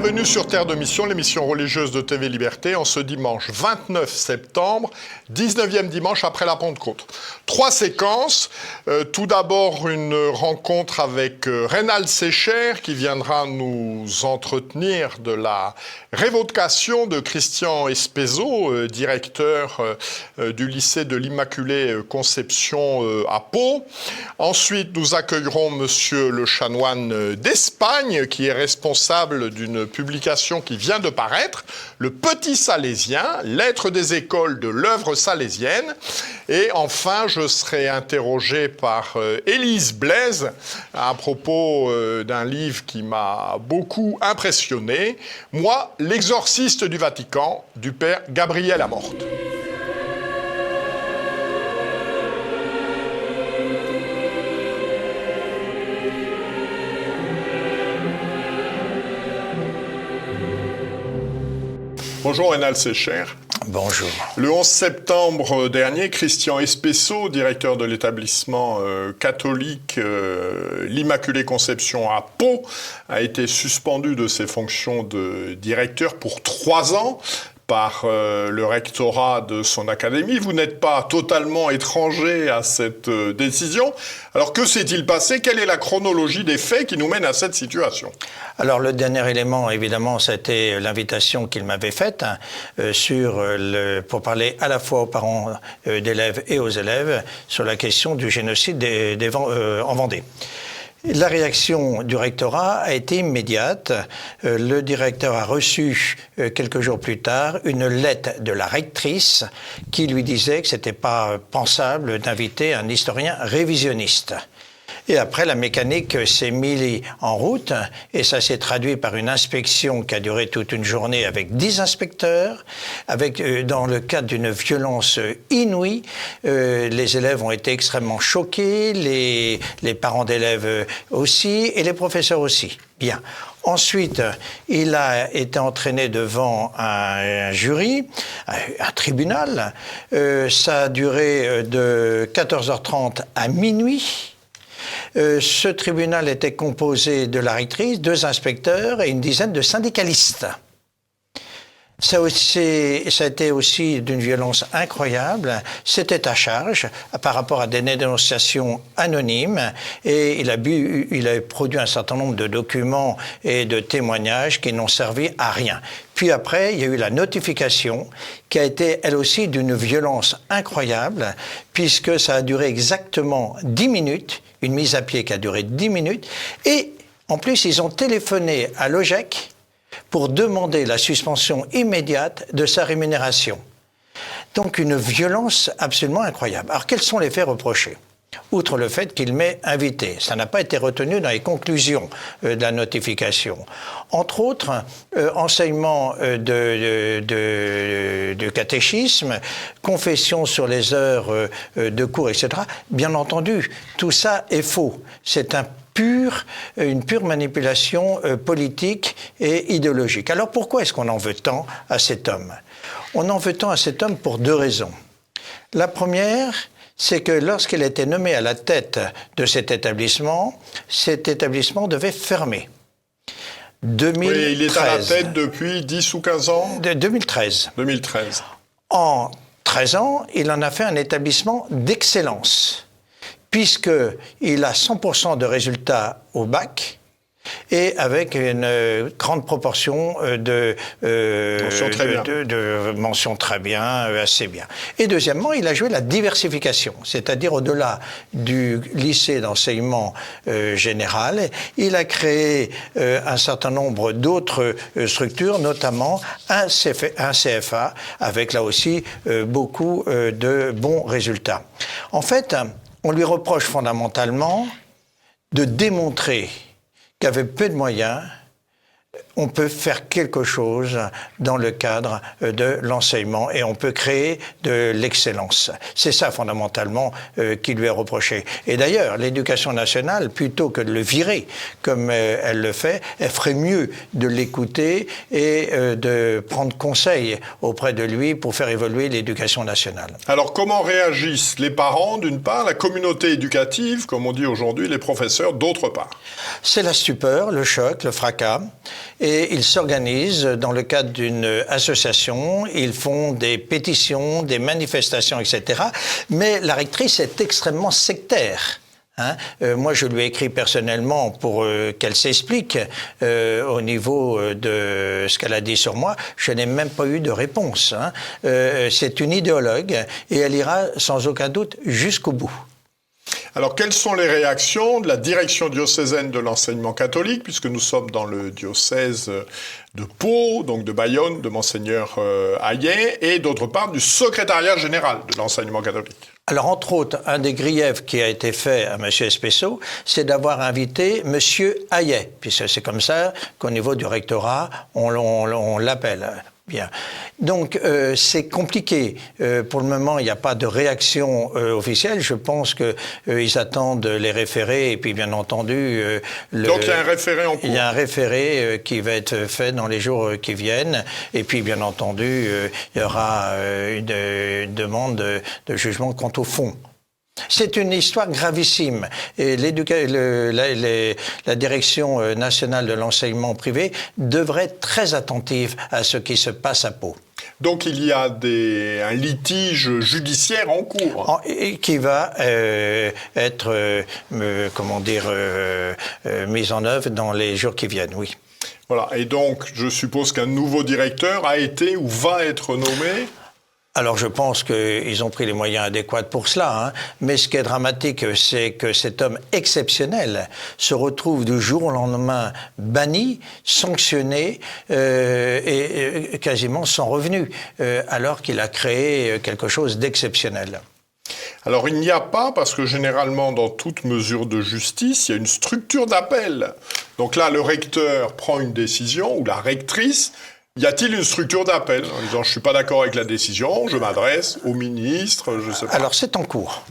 Bienvenue sur Terre de Mission, l'émission religieuse de TV Liberté, en ce dimanche 29 septembre, 19e dimanche après la Pentecôte. 3 séquences. Tout d'abord, une rencontre avec Reynald Secher qui viendra nous entretenir de la révocation de Christian Espeso, directeur du lycée de l'Immaculée Conception à Pau. Ensuite, nous accueillerons Monsieur le chanoine d'Espagne qui est responsable d'une publication qui vient de paraître, Le Petit Salésien, lettres des écoles de l'œuvre salésienne. Et enfin, je serai interrogé par Élise Blaise à propos d'un livre qui m'a beaucoup impressionné. Moi, l'exorciste du Vatican, du père Gabriel Amorth. Bonjour Reynald Secher. Bonjour. Le 11 septembre dernier, Christian Espeso, directeur de l'établissement catholique l'Immaculée Conception à Pau, a été suspendu de ses fonctions de directeur pour 3 ans par le rectorat de son académie. Vous n'êtes pas totalement étranger à cette décision. Alors que s'est-il passé? Quelle est la chronologie des faits qui nous mène à cette situation? Alors le dernier élément, évidemment, c'était l'invitation qu'il m'avait faite pour parler à la fois aux parents d'élèves et aux élèves sur la question du génocide en Vendée. La réaction du rectorat a été immédiate. Le directeur a reçu, quelques jours plus tard, une lettre de la rectrice qui lui disait que ce n'était pas pensable d'inviter un historien révisionniste. Et après, la mécanique s'est mise en route et ça s'est traduit par une inspection qui a duré toute une journée avec 10 inspecteurs, dans le cadre d'une violence inouïe. Les élèves ont été extrêmement choqués, les parents d'élèves aussi et les professeurs aussi. Bien. Ensuite, il a été entraîné devant un jury, un tribunal. Ça a duré de 14h30 à minuit. Ce tribunal était composé de la rectrice, 2 inspecteurs et une dizaine de syndicalistes. Ça a été aussi d'une violence incroyable. C'était à charge par rapport à des dénonciations anonymes et il a produit un certain nombre de documents et de témoignages qui n'ont servi à rien. Puis après, il y a eu la notification qui a été, elle aussi, d'une violence incroyable puisque ça a duré exactement 10 minutes, une mise à pied qui a duré 10 minutes et en plus, ils ont téléphoné à l'OGEC pour demander la suspension immédiate de sa rémunération. Donc une violence absolument incroyable. Alors quels sont les faits reprochés ? Outre le fait qu'il m'ait invité. Ça n'a pas été retenu dans les conclusions de la notification. Entre autres, enseignement de catéchisme, confession sur les heures de cours, etc. Bien entendu, tout ça est faux. C'est une pure manipulation politique et idéologique. Alors pourquoi est-ce qu'on en veut tant à cet homme? On en veut tant à cet homme pour 2 raisons. La première, c'est que lorsqu'il a été nommé à la tête de cet établissement devait fermer. 2013. Oui, il est à la tête depuis 10 ou 15 ans? 2013. 2013. En 13 ans, il en a fait un établissement d'excellence, puisqu'il a 100% de résultats au bac et avec une grande proportion de mentions très bien, assez bien. Et deuxièmement, il a joué la diversification, c'est-à-dire au-delà du lycée d'enseignement général, il a créé un certain nombre d'autres structures, notamment un CFA, avec là aussi beaucoup de bons résultats. En fait, on lui reproche fondamentalement de démontrer qu'avec peu de moyens, on peut faire quelque chose dans le cadre de l'enseignement et on peut créer de l'excellence. C'est ça fondamentalement qui lui est reproché. Et d'ailleurs, l'éducation nationale, plutôt que de le virer comme elle le fait, elle ferait mieux de l'écouter et de prendre conseil auprès de lui pour faire évoluer l'éducation nationale. Alors comment réagissent les parents d'une part, la communauté éducative, comme on dit aujourd'hui, les professeurs d'autre part? C'est la stupeur, le choc, le fracas. et ils s'organisent dans le cadre d'une association, ils font des pétitions, des manifestations, etc. Mais la rectrice est extrêmement sectaire. Moi, je lui ai écrit personnellement pour qu'elle s'explique au niveau de ce qu'elle a dit sur moi. Je n'ai même pas eu de réponse. C'est une idéologue et elle ira sans aucun doute jusqu'au bout. Alors, quelles sont les réactions de la direction diocésaine de l'enseignement catholique, puisque nous sommes dans le diocèse de Pau, donc de Bayonne, de Monseigneur Hayet, et d'autre part du secrétariat général de l'enseignement catholique? Alors, entre autres, un des griefs qui a été fait à M. Espesso, c'est d'avoir invité M. Hayet, puisque c'est comme ça qu'au niveau du rectorat, on l'appelle. Bien. Donc, c'est compliqué. Pour le moment, il n'y a pas de réaction officielle. Je pense qu'ils attendent les référés et puis, bien entendu... Donc, il y a un référé en cours. Il y a un référé qui va être fait dans les jours qui viennent. Et puis, bien entendu, il y aura une demande de jugement quant au fond. C'est une histoire gravissime. Et la direction nationale de l'enseignement privé devrait être très attentive à ce qui se passe à Pau. Donc il y a un litige judiciaire en cours. Qui va être, mis en œuvre dans les jours qui viennent, oui. Voilà. Et donc, je suppose qu'un nouveau directeur a été ou va être nommé. Alors je pense qu'ils ont pris les moyens adéquats pour cela, mais ce qui est dramatique, c'est que cet homme exceptionnel se retrouve du jour au lendemain banni, sanctionné et quasiment sans revenu, alors qu'il a créé quelque chose d'exceptionnel. Alors il n'y a pas, parce que généralement dans toute mesure de justice, il y a une structure d'appel. Donc là, le recteur prend une décision, ou la rectrice. Y a-t-il une structure d'appel en disant « je ne suis pas d'accord avec la décision, je m'adresse au ministre, je ne sais pas ». Alors c'est en cours.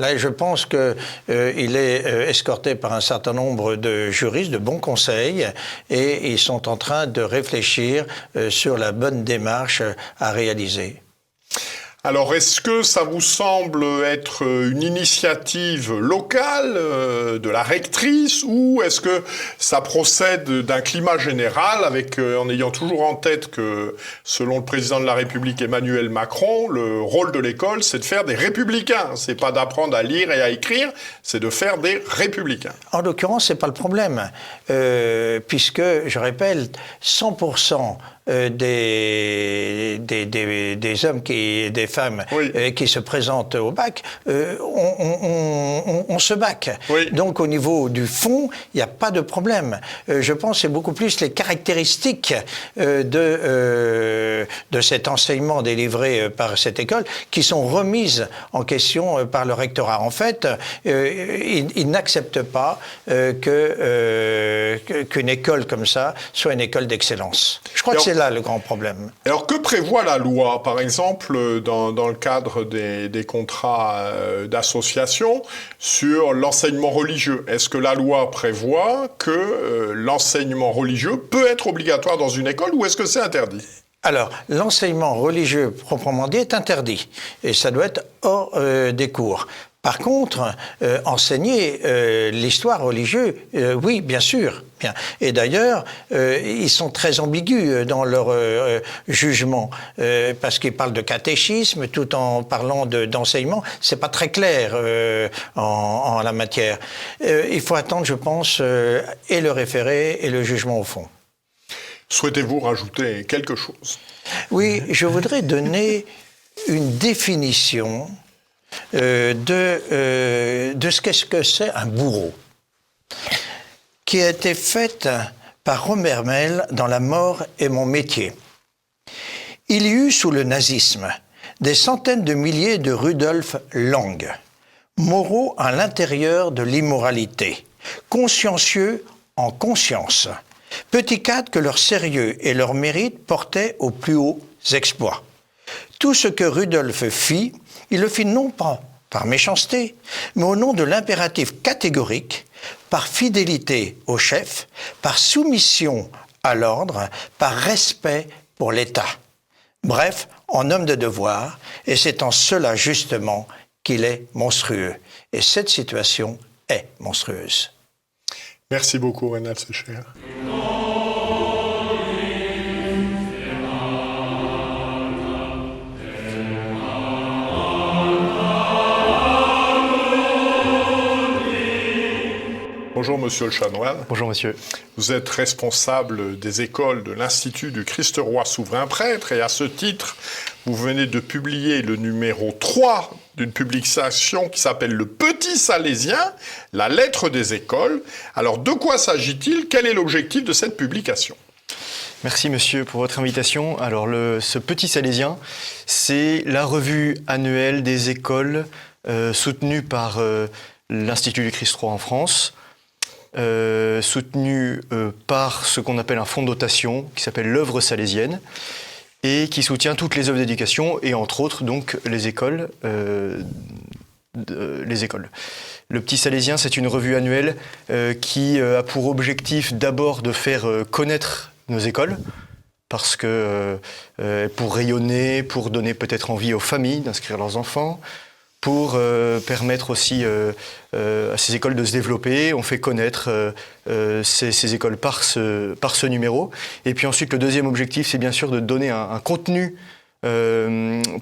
Là, je pense qu'il est escorté par un certain nombre de juristes, de bons conseils, et ils sont en train de réfléchir sur la bonne démarche à réaliser. Alors, est-ce que ça vous semble être une initiative locale de la rectrice ou est-ce que ça procède d'un climat général en ayant toujours en tête que, selon le président de la République Emmanuel Macron, le rôle de l'école, c'est de faire des républicains. C'est pas d'apprendre à lire et à écrire, c'est de faire des républicains. En l'occurrence, c'est pas le problème, puisque, je répète, 100% des hommes des femmes oui. Qui se présentent au bac, on se bac. Oui. Donc au niveau du fond, il n'y a pas de problème. Je pense que c'est beaucoup plus les caractéristiques de cet enseignement délivré par cette école qui sont remises en question par le rectorat. En fait, ils n'acceptent pas qu'une école comme ça soit une école d'excellence. Je crois que c'est là le grand problème. Alors, que prévoit la loi, par exemple, dans le cadre des contrats d'association, sur l'enseignement religieux? Est-ce que la loi prévoit que l'enseignement religieux peut être obligatoire dans une école ou est-ce que c'est interdit? Alors, l'enseignement religieux proprement dit est interdit et ça doit être hors des cours. Par contre, enseigner l'histoire religieuse, oui, bien sûr. Bien. Et d'ailleurs, ils sont très ambigus dans leur jugement, parce qu'ils parlent de catéchisme tout en parlant d'enseignement. C'est pas très clair en la matière. Il faut attendre, je pense, et le référé et le jugement au fond. Souhaitez-vous rajouter quelque chose? Oui, je voudrais donner une définition de ce qu'est-ce que c'est un bourreau, qui a été faite par Romermel dans La mort est mon métier. Il y eut sous le nazisme des centaines de milliers de Rudolf Lang, moraux à l'intérieur de l'immoralité, consciencieux en conscience, petits cadres que leur sérieux et leur mérite portaient aux plus hauts exploits. Tout ce que Rudolf fit, il le fit non pas par méchanceté, mais au nom de l'impératif catégorique, par fidélité au chef, par soumission à l'ordre, par respect pour l'État. Bref, en homme de devoir, et c'est en cela justement qu'il est monstrueux. Et cette situation est monstrueuse. Merci beaucoup, Reynald Secher. Bonjour Monsieur le Chanoine. Bonjour monsieur. Vous êtes responsable des écoles de l'Institut du Christ-Roi Souverain Prêtre et à ce titre, vous venez de publier le numéro 3 d'une publication qui s'appelle Le Petit Salésien, la lettre des écoles. Alors de quoi s'agit-il? Quel est l'objectif de cette publication? Merci monsieur pour votre invitation. Alors ce Petit Salésien, c'est la revue annuelle des écoles soutenue par l'Institut du Christ-Roi en France, soutenue par ce qu'on appelle un fonds de dotation qui s'appelle l'œuvre salésienne et qui soutient toutes les œuvres d'éducation et entre autres donc les écoles. Le Petit Salésien, c'est une revue annuelle qui a pour objectif d'abord de faire connaître nos écoles, parce que pour rayonner, pour donner peut-être envie aux familles d'inscrire leurs enfants, pour permettre aussi à ces écoles de se développer. On fait connaître ces écoles par ce numéro. Et puis ensuite, le deuxième objectif, c'est bien sûr de donner un contenu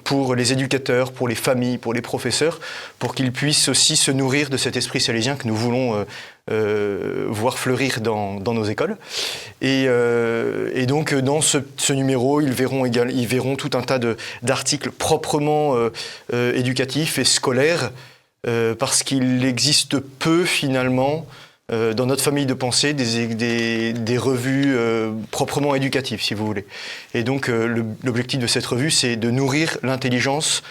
pour les éducateurs, pour les familles, pour les professeurs, pour qu'ils puissent aussi se nourrir de cet esprit salésien que nous voulons voir fleurir dans nos écoles. Et donc, dans ce numéro, ils verront tout un tas d'articles proprement éducatifs et scolaires, parce qu'il existe peu, finalement, dans notre famille de pensée, des revues proprement éducatives, si vous voulez. Et donc, l'objectif de cette revue, c'est de nourrir l'intelligence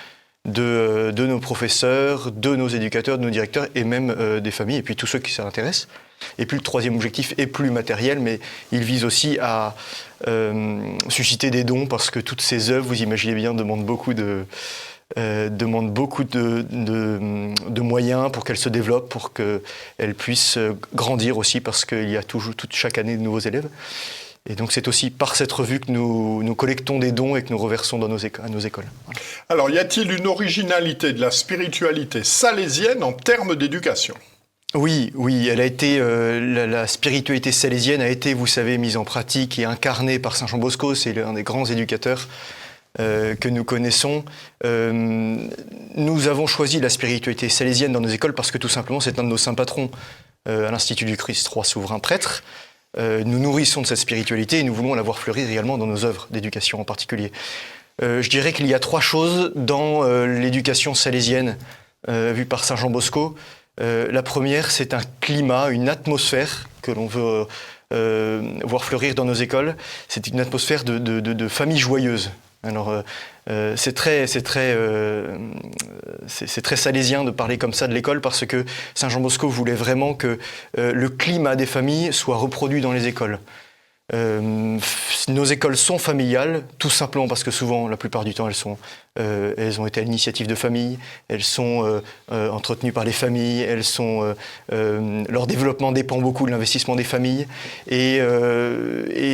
de nos professeurs, de nos éducateurs, de nos directeurs et même des familles, et puis tous ceux qui s'intéressent. Et puis le troisième objectif est plus matériel, mais il vise aussi à susciter des dons, parce que toutes ces œuvres, vous imaginez bien, demandent beaucoup de moyens pour qu'elles se développent, pour qu'elles puissent grandir aussi, parce qu'il y a chaque année de nouveaux élèves. Et donc c'est aussi par cette revue que nous collectons des dons et que nous reversons à nos écoles. Alors, y a-t-il une originalité de la spiritualité salésienne en termes d'éducation? Oui, elle a été, la spiritualité salésienne a été, vous savez, mise en pratique et incarnée par Saint Jean Bosco. C'est l'un des grands éducateurs que nous connaissons. Nous avons choisi la spiritualité salésienne dans nos écoles parce que tout simplement c'est un de nos saints patrons à l'Institut du Christ-Roi Souverain Prêtre. Nous nourrissons de cette spiritualité et nous voulons la voir fleurir également dans nos œuvres d'éducation en particulier. Je dirais qu'il y a 3 choses dans l'éducation salésienne vue par Saint Jean Bosco. La première, c'est un climat, une atmosphère que l'on veut voir fleurir dans nos écoles. C'est une atmosphère de famille joyeuse. Alors, c'est très salésien de parler comme ça de l'école, parce que Saint Jean Bosco voulait vraiment que le climat des familles soit reproduit dans les écoles. Nos écoles sont familiales, tout simplement parce que souvent, la plupart du temps, elles ont été à l'initiative de familles, elles sont entretenues par les familles, leur développement dépend beaucoup de l'investissement des familles, et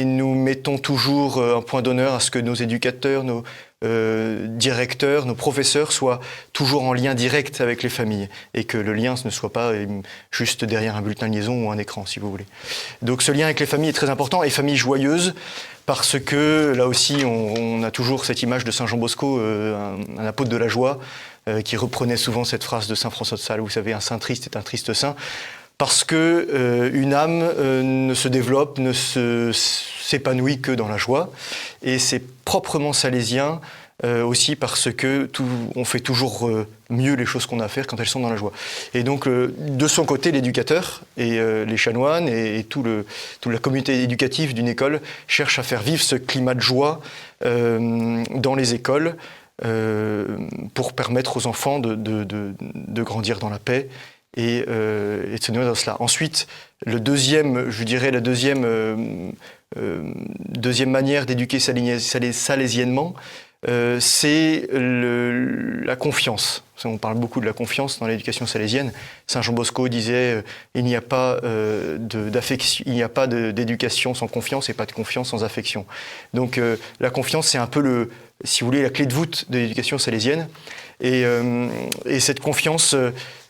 nous mettons toujours un point d'honneur à ce que nos éducateurs, nos directeurs, nos professeurs soient toujours en lien direct avec les familles, et que le lien ne soit pas juste derrière un bulletin de liaison ou un écran, si vous voulez. Donc ce lien avec les familles est très important, et famille joyeuse, parce que là aussi on a toujours cette image de Saint Jean Bosco, un apôtre de la joie, qui reprenait souvent cette phrase de Saint François de Sales, vous savez, un saint triste est un triste saint, parce que une âme ne se développe, ne s'épanouit que dans la joie, et c'est proprement salésien aussi parce que on fait toujours mieux les choses qu'on a à faire quand elles sont dans la joie. Et donc de son côté, l'éducateur et les chanoines et toute la communauté éducative d'une école cherchent à faire vivre ce climat de joie dans les écoles pour permettre aux enfants de grandir dans la paix et de se nourrir dans cela. Ensuite, la deuxième manière d'éduquer salésiennement, c'est la confiance. On parle beaucoup de la confiance dans l'éducation salésienne. Saint Jean Bosco disait il n'y a pas d'éducation sans confiance et pas de confiance sans affection. Donc la confiance, c'est un peu si vous voulez, la clé de voûte de l'éducation salésienne. Et cette confiance,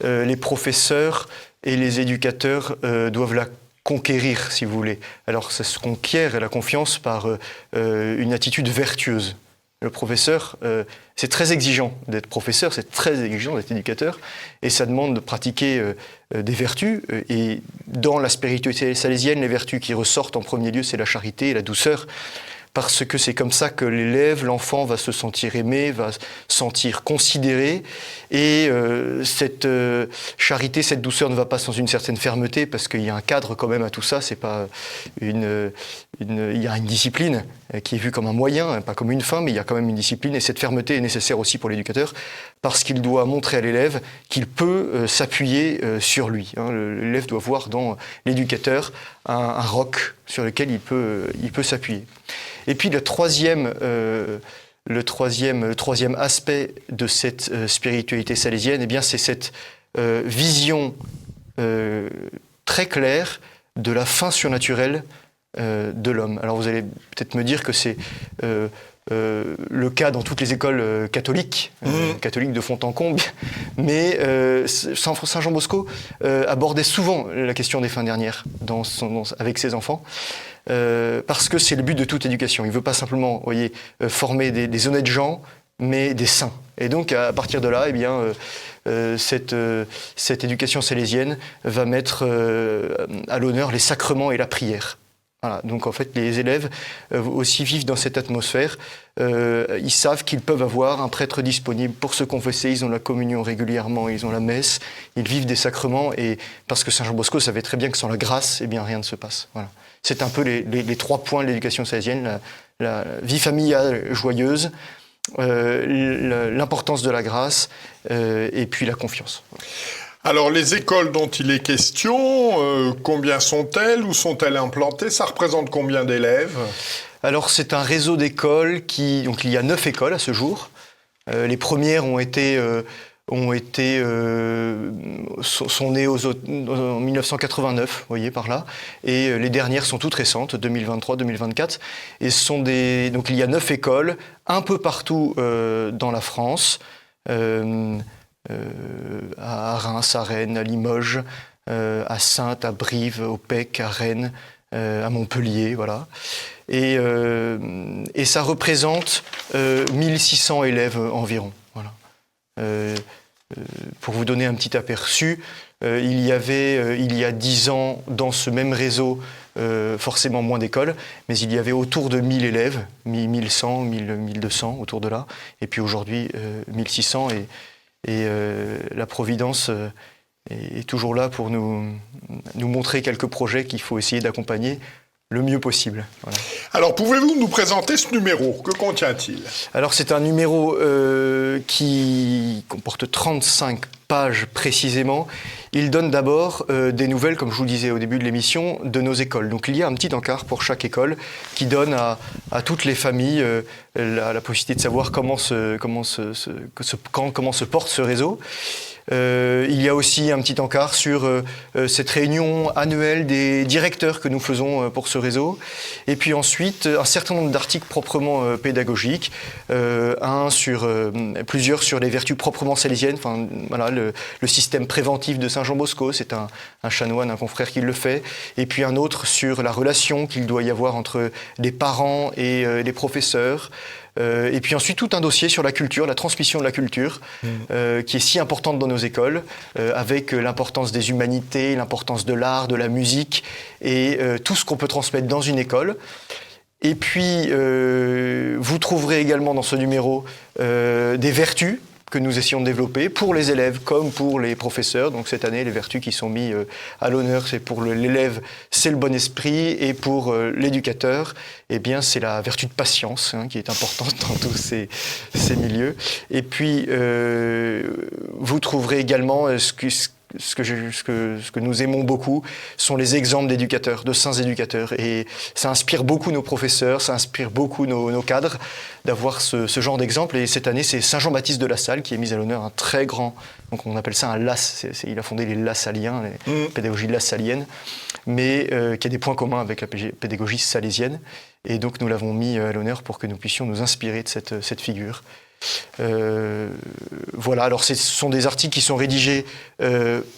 les professeurs et les éducateurs doivent la conquérir, si vous voulez. Alors ça se conquiert, la confiance, par une attitude vertueuse. Le professeur, c'est très exigeant d'être professeur, c'est très exigeant d'être éducateur, et ça demande de pratiquer des vertus. Et dans la spiritualité salésienne, les vertus qui ressortent en premier lieu, c'est la charité et la douceur, parce que c'est comme ça que l'élève, l'enfant, va se sentir aimé, va se sentir considéré. Et cette charité, cette douceur ne va pas sans une certaine fermeté, parce qu'il y a un cadre quand même à tout ça. C'est pas il y a une discipline qui est vue comme un moyen, pas comme une fin, mais il y a quand même une discipline. Et cette fermeté est nécessaire aussi pour l'éducateur, parce qu'il doit montrer à l'élève qu'il peut s'appuyer sur lui. L'élève doit voir dans l'éducateur un roc sur lequel il peut s'appuyer. Et puis le troisième aspect de cette spiritualité salésienne, eh bien, c'est cette vision très claire de la fin surnaturelle de l'homme. Alors vous allez peut-être me dire que c'est le cas dans toutes les écoles catholiques, catholiques de fond en comble, mais Saint Jean Bosco abordait souvent la question des fins dernières avec ses enfants. Parce que c'est le but de toute éducation. Il ne veut pas simplement, former des honnêtes gens, mais des saints. Et donc, à partir de là, eh bien, cette éducation salésienne va mettre à l'honneur les sacrements et la prière. Voilà. Donc, en fait, les élèves aussi vivent dans cette atmosphère. Ils savent qu'ils peuvent avoir un prêtre disponible pour se confesser. Ils ont la communion régulièrement, ils ont la messe, ils vivent des sacrements. Et parce que Saint Jean Bosco savait très bien que sans la grâce, eh bien, rien ne se passe. Voilà. C'est un peu les 3 points de l'éducation salésienne, la vie familiale joyeuse, l'importance de la grâce et puis la confiance. Alors, les écoles dont il est question, combien sont-elles? Où sont-elles implantées? Ça représente combien d'élèves? Alors, c'est un réseau d'écoles donc il y a 9 écoles à ce jour. Les premières sont nées en 1989, vous voyez par là, et les dernières sont toutes récentes, 2023-2024, et donc il y a 9 écoles, un peu partout dans la France, à Reims, à Rennes, à Limoges, à Saintes, à Brive, au Pec, à Rennes, à Montpellier, voilà. Et ça représente 1600 élèves environ, voilà. Pour vous donner un petit aperçu, il y a 10 ans, dans ce même réseau, forcément moins d'écoles, mais il y avait autour de 1000 élèves, 1100, 1200, autour de là. Et puis aujourd'hui, 1600, et la Providence est toujours là pour nous montrer quelques projets qu'il faut essayer d'accompagner le mieux possible. Voilà. Alors, pouvez-vous nous présenter ce numéro? Que contient-il? Alors, c'est un numéro qui comporte 35 pages précisément. Il donne d'abord des nouvelles, comme je vous le disais au début de l'émission, de nos écoles. Donc, il y a un petit encart pour chaque école qui donne à toutes les familles la possibilité de savoir comment se porte ce réseau. Il y a aussi un petit encart sur cette réunion annuelle des directeurs que nous faisons pour ce réseau. Et puis ensuite, un certain nombre d'articles proprement pédagogiques, plusieurs sur les vertus proprement salésiennes, enfin, voilà, le système préventif de Saint Jean Bosco, c'est un chanoine, un confrère qui le fait. Et puis un autre sur la relation qu'il doit y avoir entre les parents et les professeurs. Et puis ensuite tout un dossier sur la culture, la transmission de la culture, qui est si importante dans nos écoles, avec l'importance des humanités, l'importance de l'art, de la musique, et tout ce qu'on peut transmettre dans une école. Et puis vous trouverez également dans ce numéro des vertus que nous essayons de développer pour les élèves comme pour les professeurs. Donc cette année, les vertus qui sont mises à l'honneur, c'est pour l'élève, c'est le bon esprit, et pour l'éducateur, eh bien, c'est la vertu de patience qui est importante dans tous ces milieux. Et puis, vous trouverez également ce que nous aimons beaucoup sont les exemples d'éducateurs, de saints éducateurs. Et ça inspire beaucoup nos professeurs, ça inspire beaucoup nos cadres d'avoir ce genre d'exemple. Et cette année, c'est Saint Jean-Baptiste de La Salle qui est mis à l'honneur, un très grand, donc on appelle ça un LAS, il a fondé les Lassaliens, les pédagogies lassaliennes, mais qui a des points communs avec la pédagogie salésienne. Et donc nous l'avons mis à l'honneur pour que nous puissions nous inspirer de cette figure. Voilà, alors ce sont des articles qui sont rédigés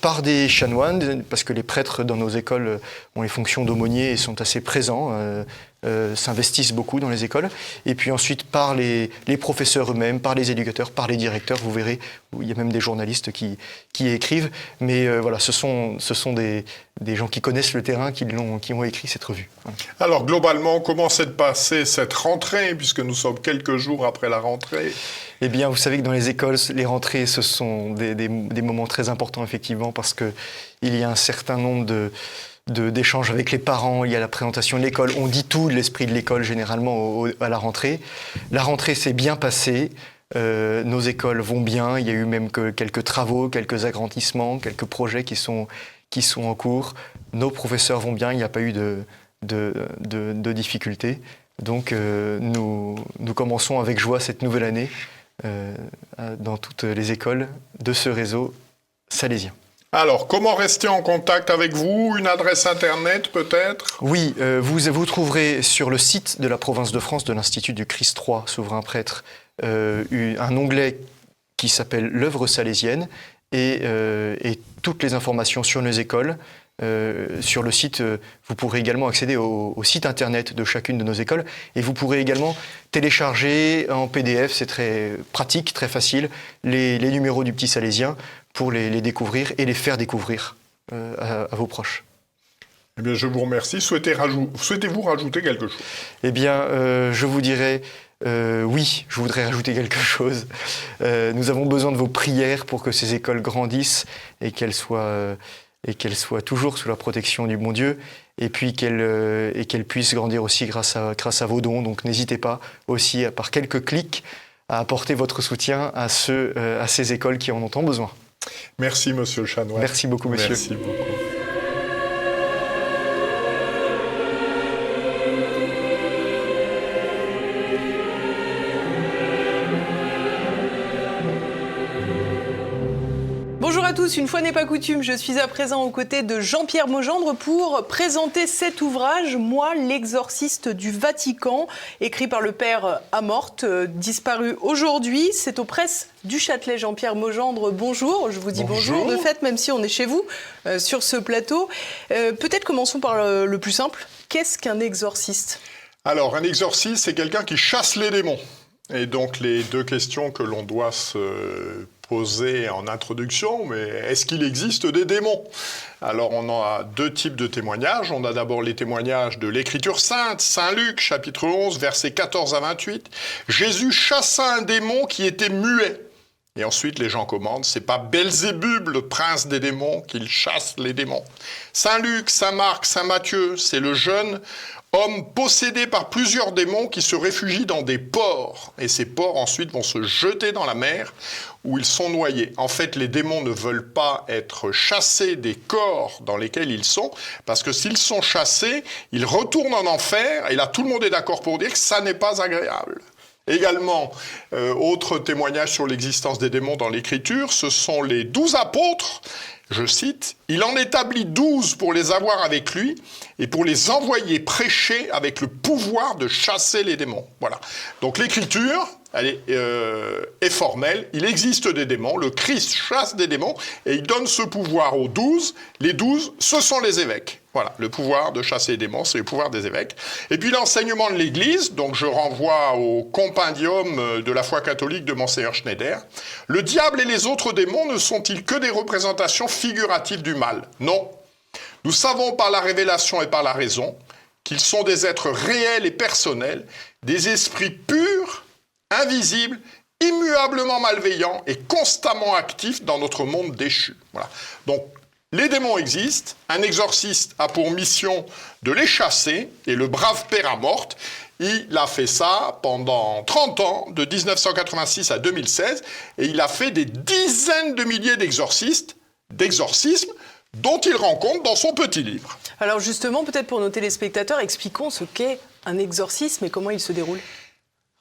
par des chanoines, parce que les prêtres dans nos écoles ont les fonctions d'aumôniers et sont assez présents s'investissent beaucoup dans les écoles. Et puis ensuite, par les professeurs eux-mêmes, par les éducateurs, par les directeurs, vous verrez, il y a même des journalistes qui écrivent. Mais voilà, ce sont des gens qui connaissent le terrain qui ont écrit cette revue. Voilà. Alors globalement, comment s'est passée cette rentrée, puisque nous sommes quelques jours après la rentrée? Eh bien, vous savez que dans les écoles, les rentrées, ce sont des moments très importants, effectivement, parce qu'il y a un certain nombre d'échanges avec les parents, il y a la présentation de l'école. On dit tout de l'esprit de l'école, généralement, à la rentrée. La rentrée s'est bien passée. Nos écoles vont bien. Il y a eu même quelques travaux, quelques agrandissements, quelques projets qui sont en cours. Nos professeurs vont bien. Il n'y a pas eu de difficultés. Donc, nous commençons avec joie cette nouvelle année dans toutes les écoles de ce réseau salésien. Alors, comment rester en contact avec vous? Une adresse internet peut-être? Oui, vous trouverez sur le site de la province de France de l'Institut du Christ III, souverain prêtre, un onglet qui s'appelle l'œuvre salésienne et toutes les informations sur nos écoles. Sur le site, vous pourrez également accéder au site internet de chacune de nos écoles et vous pourrez également télécharger en PDF, c'est très pratique, très facile, les numéros du Petit Salésien pour les découvrir et les faire découvrir à vos proches. Eh bien, je vous remercie. Souhaitez-vous rajouter quelque chose? Eh bien, je vous dirais... oui, je voudrais rajouter quelque chose. Nous avons besoin de vos prières pour que ces écoles grandissent et qu'elles soient toujours sous la protection du bon Dieu, et puis qu'elles puissent grandir aussi grâce à vos dons. Donc n'hésitez pas aussi, par quelques clics, à apporter votre soutien à ces écoles qui en ont tant besoin. Merci, Monsieur Chanoine. Merci beaucoup, monsieur. Merci beaucoup. Bonjour à tous, une fois n'est pas coutume, je suis à présent aux côtés de Jean-Pierre Mogendre pour présenter cet ouvrage, Moi, l'exorciste du Vatican, écrit par le père Amorth, disparu aujourd'hui. C'est aux presses du Châtelet. Jean-Pierre Mogendre, bonjour. Je vous dis bonjour de fait, même si on est chez vous, sur ce plateau. Peut-être commençons par le plus simple. Qu'est-ce qu'un exorciste? Alors, un exorciste, c'est quelqu'un qui chasse les démons. Et donc, les deux questions que l'on doit se poser en introduction, mais est-ce qu'il existe des démons? Alors, on a deux types de témoignages. On a d'abord les témoignages de l'Écriture sainte, Saint Luc, chapitre 11, versets 14 à 28. Jésus chassa un démon qui était muet. Et ensuite, les gens commandent, c'est pas Belzébub, le prince des démons, qu'il chasse les démons. Saint Luc, Saint Marc, Saint Matthieu, c'est le jeune homme possédé par plusieurs démons qui se réfugient dans des ports. Et ces ports, ensuite, vont se jeter dans la mer où ils sont noyés. En fait, les démons ne veulent pas être chassés des corps dans lesquels ils sont, parce que s'ils sont chassés, ils retournent en enfer, et là, tout le monde est d'accord pour dire que ça n'est pas agréable. Également, autre témoignage sur l'existence des démons dans l'Écriture, ce sont les 12 apôtres. Je cite, « Il en établit 12 pour les avoir avec lui et pour les envoyer prêcher avec le pouvoir de chasser les démons. » Voilà. Donc l'Écriture, elle est formelle. Il existe des démons. Le Christ chasse des démons et il donne ce pouvoir aux 12. Les 12, ce sont les évêques. Voilà, le pouvoir de chasser les démons, c'est le pouvoir des évêques. Et puis l'enseignement de l'Église, donc je renvoie au compendium de la foi catholique de Monseigneur Schneider. Le diable et les autres démons ne sont-ils que des représentations figuratives du mal? Non. Nous savons par la révélation et par la raison qu'ils sont des êtres réels et personnels, des esprits purs, invisibles, immuablement malveillants et constamment actifs dans notre monde déchu. Voilà. Donc, les démons existent, un exorciste a pour mission de les chasser, et le brave père Amorth, il a fait ça pendant 30 ans, de 1986 à 2016, et il a fait des dizaines de milliers d'exorcismes, dont il rend compte dans son petit livre. Alors justement, peut-être pour nos téléspectateurs, expliquons ce qu'est un exorcisme et comment il se déroule.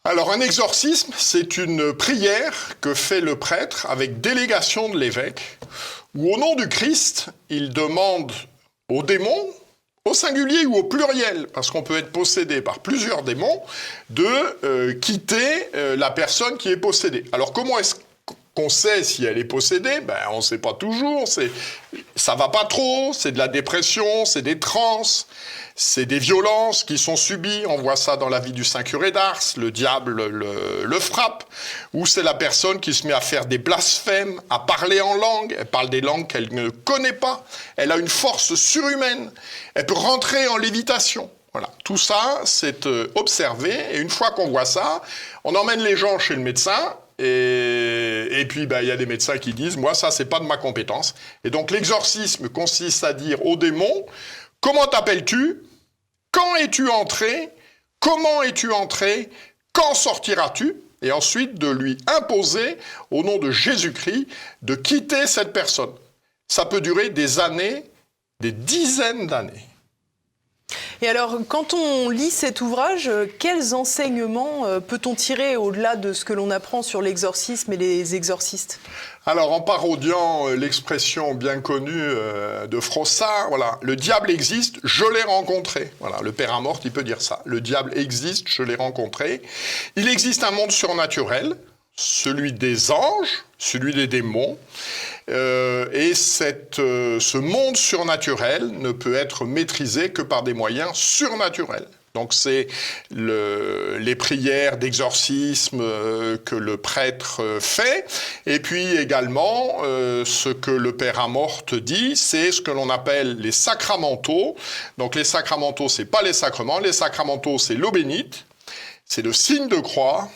Alors, un exorcisme, c'est une prière que fait le prêtre avec délégation de l'évêque, où au nom du Christ, il demande aux démons, au singulier ou au pluriel, parce qu'on peut être possédé par plusieurs démons, de quitter la personne qui est possédée. Alors, comment est-ce qu'on sait si elle est possédée, ben on ne sait pas toujours. Ça va pas trop, c'est de la dépression, c'est des transes, c'est des violences qui sont subies. On voit ça dans la vie du Saint curé d'Ars, le diable le frappe, ou c'est la personne qui se met à faire des blasphèmes, à parler en langue. Elle parle des langues qu'elle ne connaît pas. Elle a une force surhumaine. Elle peut rentrer en lévitation. Voilà, tout ça, c'est observé. Et une fois qu'on voit ça, on emmène les gens chez le médecin. Et puis, il y a des médecins qui disent « Moi, ça, c'est pas de ma compétence. » Et donc, l'exorcisme consiste à dire au démon « Comment t'appelles-tu ? Quand es-tu entré ? Comment es-tu entré ? Quand sortiras-tu » Et ensuite, de lui imposer, au nom de Jésus-Christ, de quitter cette personne. Ça peut durer des années, des dizaines d'années. Et alors, quand on lit cet ouvrage, quels enseignements peut-on tirer au-delà de ce que l'on apprend sur l'exorcisme et les exorcistes ? Alors, en parodiant l'expression bien connue de Froissart, voilà, le diable existe, je l'ai rencontré. Voilà, le père Amorth, il peut dire ça. Le diable existe, je l'ai rencontré. Il existe un monde surnaturel, celui des anges, celui des démons. Et ce monde surnaturel ne peut être maîtrisé que par des moyens surnaturels. Donc c'est les prières d'exorcisme que le prêtre fait, et puis également ce que le père Amorth dit, c'est ce que l'on appelle les sacramentaux. Donc les sacramentaux, c'est pas les sacrements, les sacramentaux, c'est l'eau bénite, c'est le signe de croix.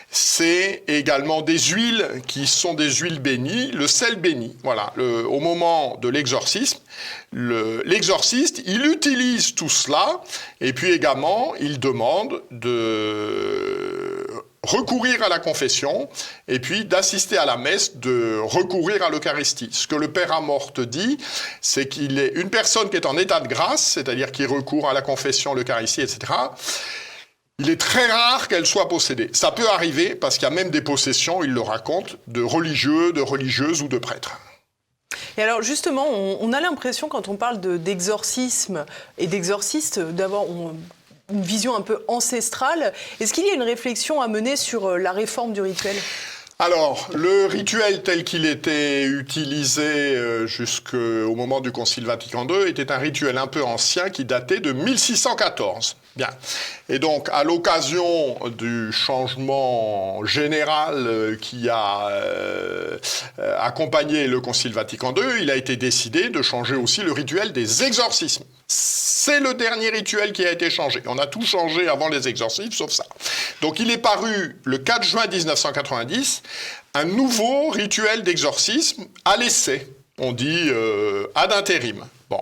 C'est également des huiles qui sont des huiles bénies, le sel béni. Voilà, au moment de l'exorcisme, l'exorciste, il utilise tout cela, et puis également, il demande de recourir à la confession, et puis d'assister à la messe, de recourir à l'Eucharistie. Ce que le père Amorth dit, c'est qu'il est une personne qui est en état de grâce, c'est-à-dire qui recourt à la confession, l'Eucharistie, etc., il est très rare qu'elle soit possédée. Ça peut arriver, parce qu'il y a même des possessions, il le raconte, de religieux, de religieuses ou de prêtres. Et alors justement, on a l'impression, quand on parle d'exorcisme et d'exorciste, d'avoir une vision un peu ancestrale. Est-ce qu'il y a une réflexion à mener sur la réforme du rituel ? Alors, le rituel tel qu'il était utilisé jusqu'au moment du Concile Vatican II était un rituel un peu ancien qui datait de 1614. Bien. Et donc, à l'occasion du changement général qui a accompagné le Concile Vatican II, il a été décidé de changer aussi le rituel des exorcismes. C'est le dernier rituel qui a été changé. On a tout changé avant les exorcismes, sauf ça. Donc, il est paru le 4 juin 1990, un nouveau rituel d'exorcisme à l'essai. On dit ad interim. Bon.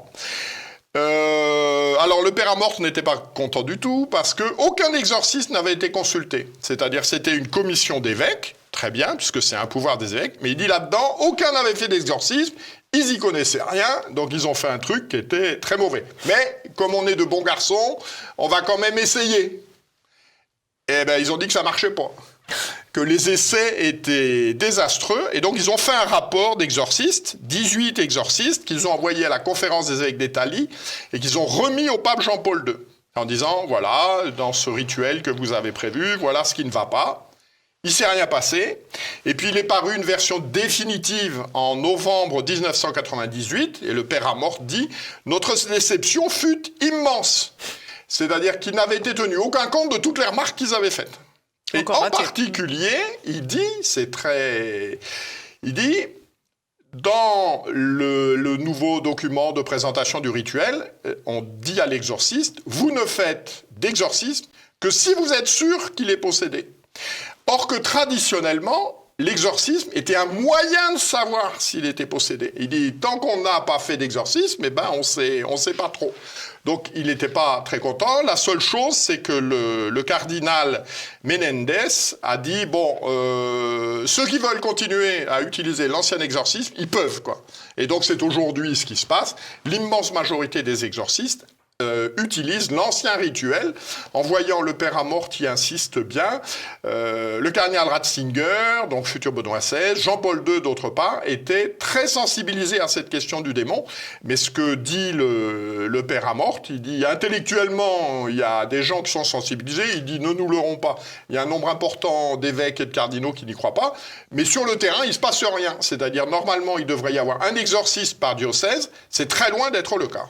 Alors le père Amorth n'était pas content du tout parce qu'aucun exorciste n'avait été consulté. C'est-à-dire c'était une commission d'évêques, très bien, puisque c'est un pouvoir des évêques, mais il dit là-dedans, aucun n'avait fait d'exorcisme, ils y connaissaient rien, donc ils ont fait un truc qui était très mauvais. Mais comme on est de bons garçons, on va quand même essayer. Et ben ils ont dit que ça marchait pas, que les essais étaient désastreux, et donc ils ont fait un rapport d'exorcistes, 18 exorcistes, qu'ils ont envoyé à la conférence des évêques d'Italie, et qu'ils ont remis au pape Jean-Paul II, en disant, voilà, dans ce rituel que vous avez prévu, voilà ce qui ne va pas. Il ne s'est rien passé, et puis il est paru une version définitive en novembre 1998, et le père Amorth dit, notre déception fut immense. C'est-à-dire qu'il n'avait été tenu aucun compte de toutes les remarques qu'ils avaient faites. Et en particulier, il dit, dans le nouveau document de présentation du rituel, on dit à l'exorciste, vous ne faites d'exorcisme que si vous êtes sûr qu'il est possédé. Or que traditionnellement, l'exorcisme était un moyen de savoir s'il était possédé. Il dit, tant qu'on n'a pas fait d'exorcisme, on sait pas trop. Donc, il n'était pas très content. La seule chose, c'est que le cardinal Menendez a dit, ceux qui veulent continuer à utiliser l'ancien exorcisme, ils peuvent, quoi. Et donc, c'est aujourd'hui ce qui se passe. L'immense majorité des exorcistes utilise l'ancien rituel, en voyant le père Amorth qui insiste bien, le cardinal Ratzinger, donc futur Benoît XVI, Jean-Paul II d'autre part, étaient très sensibilisés à cette question du démon, mais ce que dit le père Amorth, il dit intellectuellement, il y a des gens qui sont sensibilisés, il dit ne nous leurrons pas, il y a un nombre important d'évêques et de cardinaux qui n'y croient pas, mais sur le terrain, il ne se passe rien, c'est-à-dire normalement, il devrait y avoir un exorciste par diocèse, c'est très loin d'être le cas.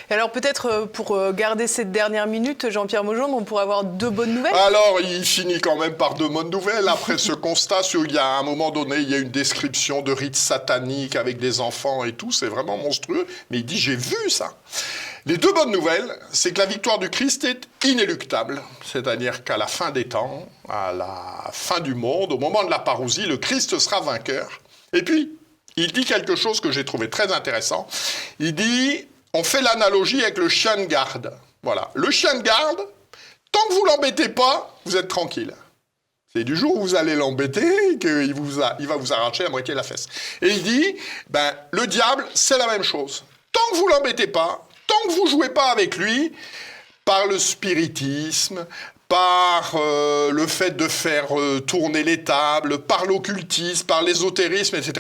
Et alors peut-être pour garder cette dernière minute, Jean-Pierre Maugendre, on pourrait avoir 2 bonnes nouvelles. Alors, il finit quand même par 2 bonnes nouvelles. Après ce constat, il y a à un moment donné, il y a une description de rites sataniques avec des enfants et tout, c'est vraiment monstrueux. Mais il dit, j'ai vu ça. Les 2 bonnes nouvelles, c'est que la victoire du Christ est inéluctable. C'est-à-dire qu'à la fin des temps, à la fin du monde, au moment de la parousie, le Christ sera vainqueur. Et puis, il dit quelque chose que j'ai trouvé très intéressant. Il dit... On fait l'analogie avec le chien de garde. Voilà. Le chien de garde, tant que vous l'embêtez pas, vous êtes tranquille. C'est du jour où vous allez l'embêter qu'il va vous arracher la moitié de la fesse. Et il dit, le diable, c'est la même chose. Tant que vous l'embêtez pas, tant que vous jouez pas avec lui, par le spiritisme, par le fait de faire tourner les tables, par l'occultisme, par l'ésotérisme, etc.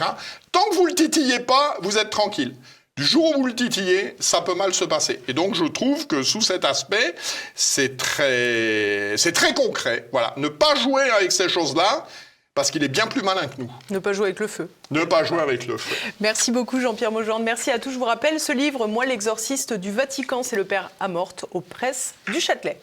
Tant que vous le titillez pas, vous êtes tranquille. Du jour où vous le titillez, ça peut mal se passer. Et donc, je trouve que sous cet aspect, c'est très concret. Voilà. Ne pas jouer avec ces choses-là, parce qu'il est bien plus malin que nous. Ne pas jouer avec le feu. Ne pas jouer avec le feu. Merci beaucoup, Jean-Pierre Maugendre. Merci à tous. Je vous rappelle ce livre, Moi, l'exorciste du Vatican, c'est le père Amorth, aux presses du Châtelet.